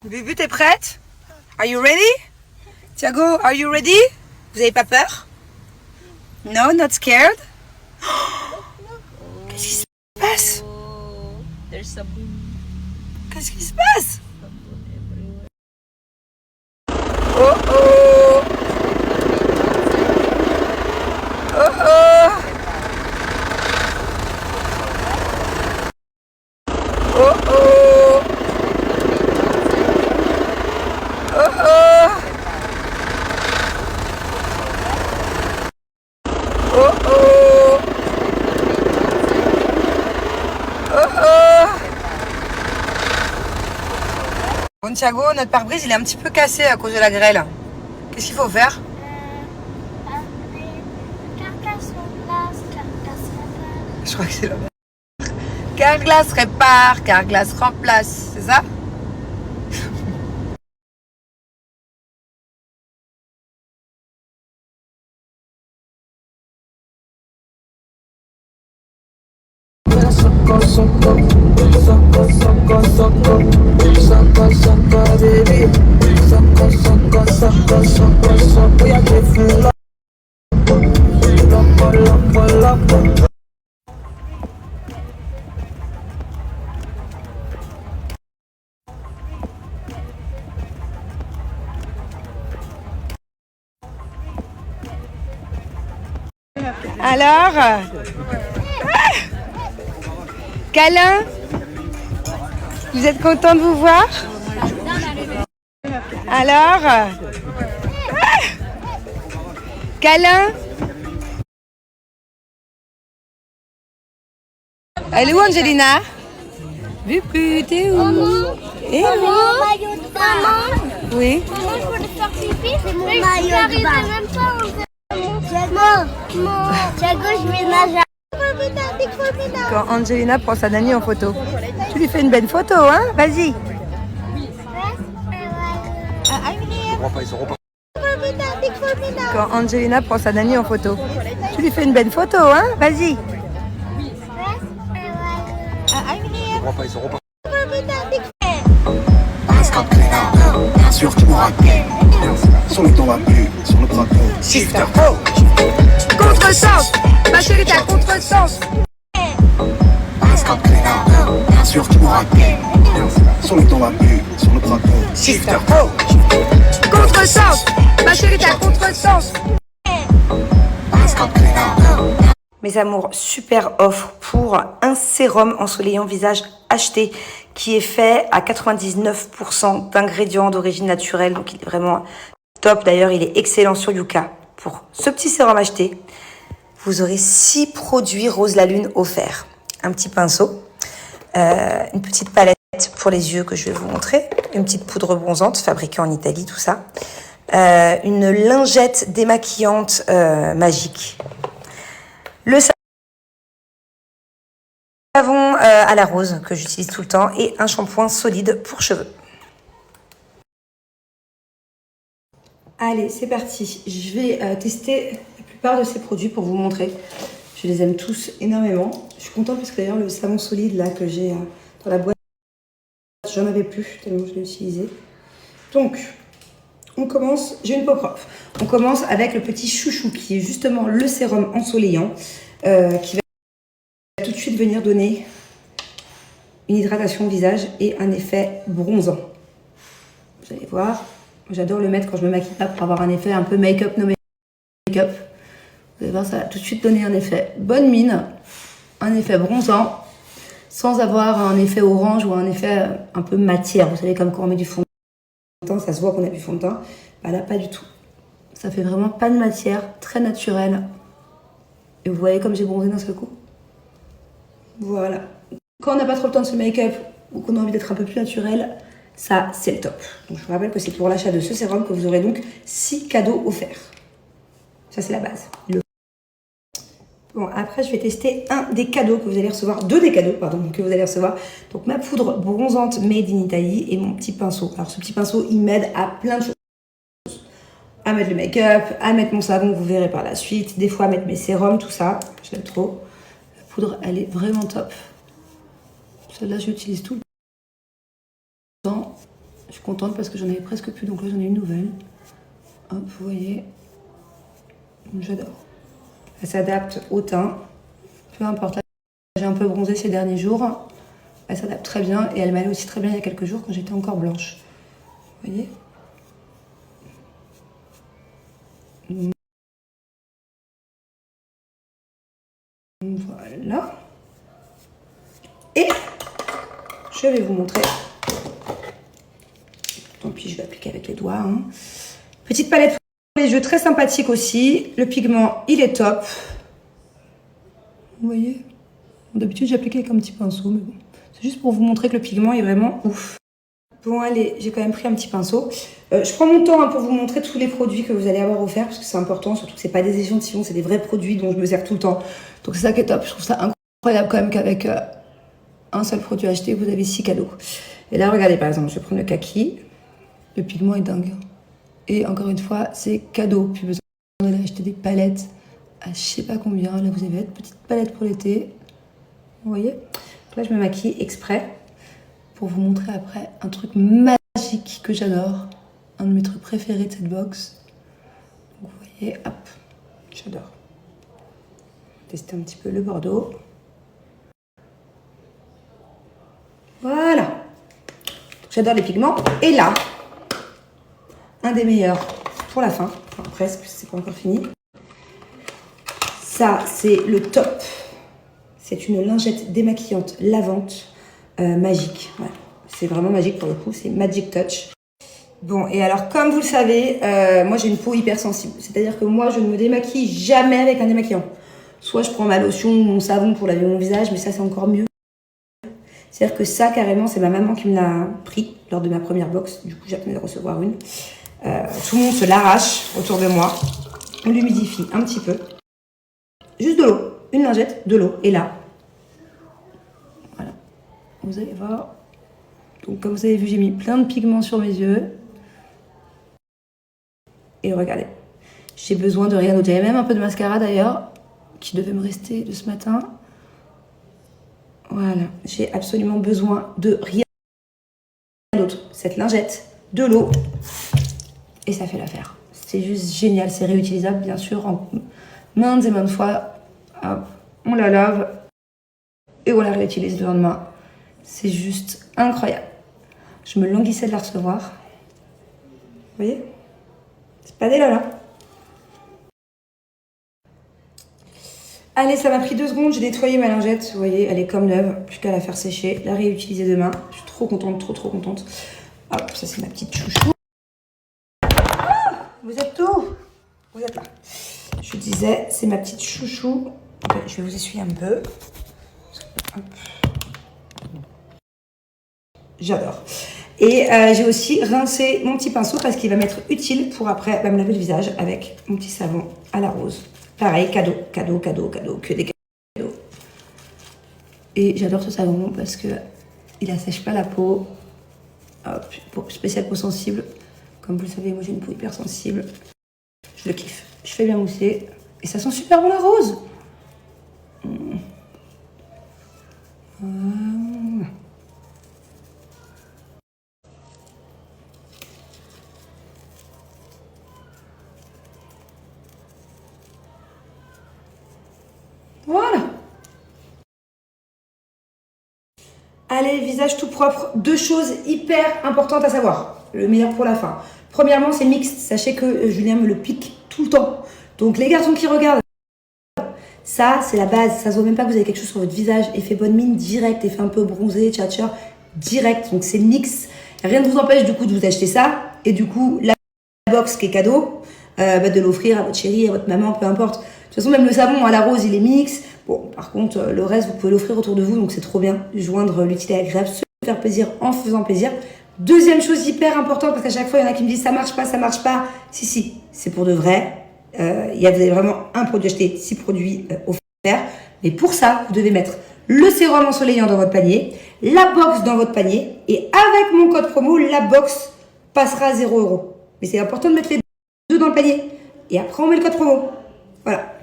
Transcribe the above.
Bubu, t'es prête? Are you ready? Thiago, are you ready? Vous avez pas peur? No, not scared? Qu'est-ce qui se passe? There's a boom. Qu'est-ce qui se passe? Everywhere. Oh oh! Oh oh! Oh oh! Oh oh! Oh oh! Oh oh! Bon, Thiago, notre pare-brise il est un petit peu cassé à cause de la grêle. Qu'est-ce qu'il faut faire? Carglass remplace, carglass remplace. Je crois que c'est le Carglass répare, Carglass remplace, c'est ça? Alors, câlin, vous êtes content de vous voir? Alors, câlin, elle est où Angelina? Bubu, t'es où? Eh C'est oui. mon maillot de bain. Maman, Oui. maman, je voulais faire pipi. C'est mon maillot de bain. Même pas. Thiago, je vais nager. Quand Angelina prend sa nanny en photo, tu lui fais une belle photo, hein? Vas-y. Quand Angelina prend sa nanny en photo, tu lui fais une belle photo, hein? Vas-y. Bien sûr tu m'auras bien. Sur le ton pu, sur le bras Shifter Pro. Contresens, ma chérie, t'as contresens. Bien sûr tu m'auras bien. Sur le ton pu, sur le bras Shifter Pro. Contresens, ma chérie, t'as contresens. Mes amours, super offre pour un sérum ensoleillant visage acheté qui est fait à 99% d'ingrédients d'origine naturelle. Donc il est vraiment top. D'ailleurs, il est excellent sur Yuka. Pour ce petit sérum acheté, vous aurez 6 produits Rose la Lune offerts. Un petit pinceau, une petite palette pour les yeux que je vais vous montrer, une petite poudre bronzante fabriquée en Italie, tout ça. Une lingette démaquillante magique. Le savon à la rose que j'utilise tout le temps et un shampoing solide pour cheveux. Allez, c'est parti. Je vais tester la plupart de ces produits pour vous montrer. Je les aime tous énormément. Je suis contente parce que d'ailleurs le savon solide là que j'ai dans la boîte, j'en avais plus tellement je l'ai utilisé. Donc, on commence, j'ai une peau propre. On commence avec le petit chouchou qui est justement le sérum ensoleillant qui va tout de suite venir donner une hydratation au visage et un effet bronzant. Vous allez voir, j'adore le mettre quand je me maquille pas pour avoir un effet un peu make-up, no make-up. Vous allez voir, ça va tout de suite donner un effet bonne mine, un effet bronzant, sans avoir un effet orange ou un effet un peu matière. Vous savez, comme quand on met du fond de teint, ça se voit qu'on a du fond de teint. Bah là, pas du tout. Ça fait vraiment pas de matière, très naturel. Et vous voyez comme j'ai bronzé d'un seul coup. Voilà. Quand on n'a pas trop le temps de se make-up ou qu'on a envie d'être un peu plus naturel, ça, c'est le top. Donc, je vous rappelle que c'est pour l'achat de ce sérum que vous aurez donc 6 cadeaux offerts. Ça, c'est la base. Bon, après, je vais tester un des cadeaux que vous allez recevoir. 2 des cadeaux, pardon, que vous allez recevoir. Donc, ma poudre bronzante made in Italy et mon petit pinceau. Alors, ce petit pinceau, il m'aide à plein de choses. À mettre le make-up, à mettre mon savon, vous verrez par la suite. Des fois, à mettre mes sérums, tout ça. Je l'aime trop. La poudre, elle est vraiment top. Celle-là, j'utilise tout le temps. Je suis contente parce que j'en avais presque plus, donc là j'en ai une nouvelle. Hop, vous voyez. J'adore. Elle s'adapte au teint. Peu importe. Là, j'ai un peu bronzé ces derniers jours. Elle s'adapte très bien et elle m'allait aussi très bien il y a quelques jours quand j'étais encore blanche. Vous voyez? Voilà. Et je vais vous montrer. Tant pis, je vais appliquer avec les doigts. Hein. Petite palette pour les yeux, très sympathique aussi. Le pigment, il est top. Vous voyez? D'habitude, j'applique avec un petit pinceau, mais bon. C'est juste pour vous montrer que le pigment est vraiment ouf. Bon, allez, j'ai quand même pris un petit pinceau. Je prends mon temps hein, pour vous montrer tous les produits que vous allez avoir offerts, parce que c'est important, surtout que c'est pas des échantillons, c'est des vrais produits dont je me sers tout le temps. Donc c'est ça qui est top. Je trouve ça incroyable quand même qu'avec un seul produit acheté, vous avez 6 cadeaux. Et là, regardez, par exemple, je vais prendre le kaki. Le pigment est dingue. Et encore une fois, c'est cadeau. Plus besoin d'aller acheter des palettes à je sais pas combien. Là, vous avez votre petite palette pour l'été. Vous voyez? Donc là, je me maquille exprès pour vous montrer après un truc magique que j'adore. Un de mes trucs préférés de cette box. Donc, vous voyez, hop, j'adore. Tester un petit peu le Bordeaux. Voilà. J'adore les pigments. Et là, un des meilleurs pour la fin. Enfin, presque, c'est pas encore fini. Ça, c'est le top. C'est une lingette démaquillante lavante magique. Ouais. C'est vraiment magique pour le coup. C'est Magic Touch. Bon, et alors, comme vous le savez, moi, j'ai une peau hypersensible. C'est-à-dire que moi, je ne me démaquille jamais avec un démaquillant. Soit je prends ma lotion ou mon savon pour laver mon visage, mais ça, c'est encore mieux. C'est-à-dire que ça, carrément, c'est ma maman qui me l'a pris lors de ma première box. Du coup, j'attendais de recevoir une. Tout le monde se l'arrache autour de moi. On l'humidifie un petit peu. Juste de l'eau. Une lingette, de l'eau. Et là, voilà. Vous allez voir. Donc, comme vous avez vu, j'ai mis plein de pigments sur mes yeux. Et regardez. J'ai besoin de rien d'autre. J'avais même un peu de mascara d'ailleurs, qui devait me rester de ce matin. Voilà. J'ai absolument besoin de rien d'autre. Cette lingette, de l'eau. Et ça fait l'affaire. C'est juste génial. C'est réutilisable, bien sûr, en maintes et maintes fois. Hop, on la lave et on la réutilise le lendemain. C'est juste incroyable. Je me languissais de la recevoir. Vous voyez? C'est pas dégueulasse, là. Allez, ça m'a pris 2 secondes. J'ai nettoyé ma lingette. Vous voyez, elle est comme neuve. Plus qu'à la faire sécher. La réutiliser demain. Je suis trop contente, trop contente. Hop, ça c'est ma petite chouchou. Vous êtes où? Vous êtes là. Je disais, c'est ma petite chouchou. Je vais vous essuyer un peu. Hop. J'adore. Et j'ai aussi rincé mon petit pinceau parce qu'il va m'être utile pour après me laver le visage avec mon petit savon à la rose. Pareil, cadeau, que des cadeaux. Et j'adore ce savon parce que il assèche pas la peau. Hop, spécial peau sensible. Comme vous le savez, moi j'ai une peau hyper sensible. Je le kiffe. Je fais bien mousser. Et ça sent super bon la rose. Voilà. Allez, visage tout propre. 2 choses hyper importantes à savoir. Le meilleur pour la fin. Premièrement, c'est mixte. Sachez que Julien me le pique tout le temps. Donc les garçons qui regardent, ça c'est la base. Ça se voit même pas que vous avez quelque chose sur votre visage. Effet bonne mine direct, effet un peu bronzé, tchatcher direct. Donc c'est mix. Rien ne vous empêche du coup de vous acheter ça. Et du coup, la box qui est cadeau, de l'offrir à votre chérie, à votre maman, peu importe. De toute façon, même le savon à la rose, il est mix. Bon, par contre, le reste, vous pouvez l'offrir autour de vous. Donc c'est trop bien. Joindre l'utile à l'agréable, se faire plaisir en faisant plaisir. Deuxième chose hyper importante, parce qu'à chaque fois, il y en a qui me disent ça marche pas, ça marche pas. Si, c'est pour de vrai. Vous avez vraiment un produit acheté, 6 produits offerts. Mais pour ça, vous devez mettre le sérum ensoleillant dans votre panier, la box dans votre panier. Et avec mon code promo, la box passera à 0 €. Mais c'est important de mettre les 2 dans le panier. Et après, on met le code promo. Voilà.